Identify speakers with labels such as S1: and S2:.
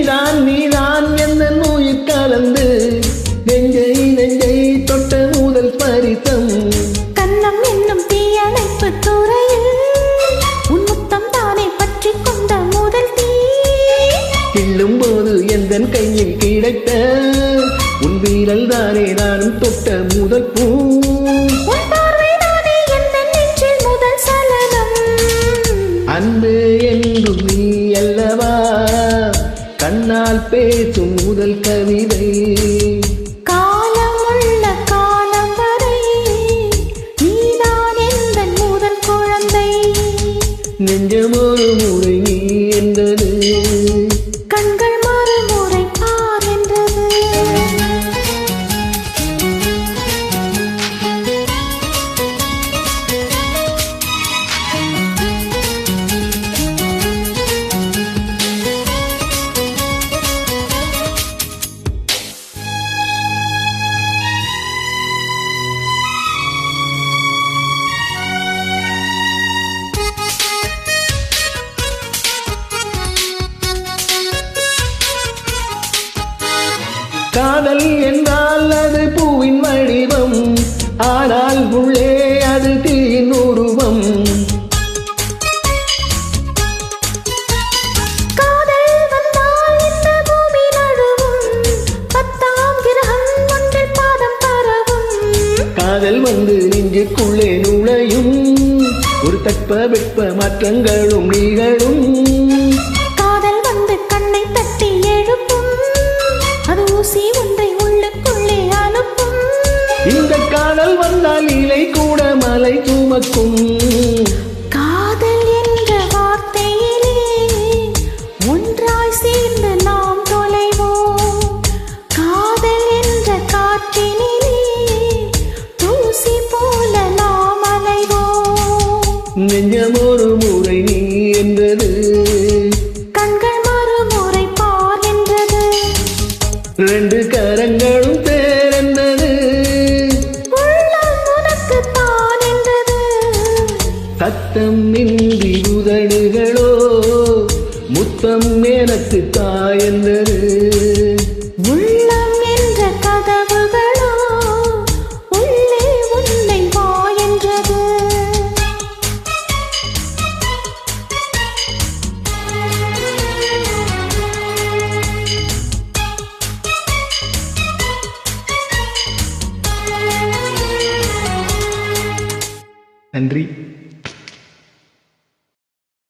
S1: நீதான் எந்த உயிர் கலந்து நெஞ்சை தொட்ட முதல் பரிசம்.
S2: கண்ணம் என்னும் தீயணைப்பு துறையில் உன் முத்தம் தானே பற்றி கொண்ட முதல் தீ.
S1: கிள்ளும் போது எந்த கையில் கிடைத்த உன் வீரல் தானே நானும் தொட்ட முதல் பூ. அன்பு என்றும் நீ அல்லவா கண்ணால் பேசும் முதல் கவிதை.
S2: காலம் உள்ள காலம் வரை நீதான் எந்த முதல் குழந்தை.
S1: நெஞ்சம் ஒரு முறை நீ என்றது
S2: கண்கள் மறுமுறை பார் என்றது.
S1: காதல் என்றால் அது பூவின் வடிவம், ஆனால் உள்ளே அது தீயின் உருவம்.
S2: காதல் வந்தால் இந்த பூமி நழுவும், 10ஆம் கிரகம் ஒன்றில் பாதம் பரவும்.
S1: காதல் வந்து நெஞ்சுக்குள்ளே நுழையும், ஒரு தட்ப வெட்ப மாற்றங்களும் நிகழும்.
S2: காதல் வந்து கண்ணை தட்டி எழுப்பும், அது ஊசி ஒன்றை உள்ளுக்குள்ளே அனுப்பும்.
S1: இந்த காதல் வந்தால் இலை கூட மலை சுமக்கும்.
S2: காதல் என்ற வார்த்தையிலே ஒன்றாய் சேர்ந்து நாம் தொலைவோம். காதல் என்ற காற்றினிலே தூசி போல நாம் அலைவோம்.
S1: நெஞ்சம் ஒரு முறை நீ என்றது
S2: கண்கள் மறுமுறை பார் என்றது.
S1: ரெண்டு கரங்களும் பேரென்றது
S2: உள்ளம் உனக்கு தான் என்றது.
S1: சத்தம் இன்றி உதடுகளோ முத்தம் எனக்கு தாயென்றது.
S2: உள்ளம் என்ற கதவுகளோ உள்ளே உன்னை வா என்றது.
S1: நன்றி.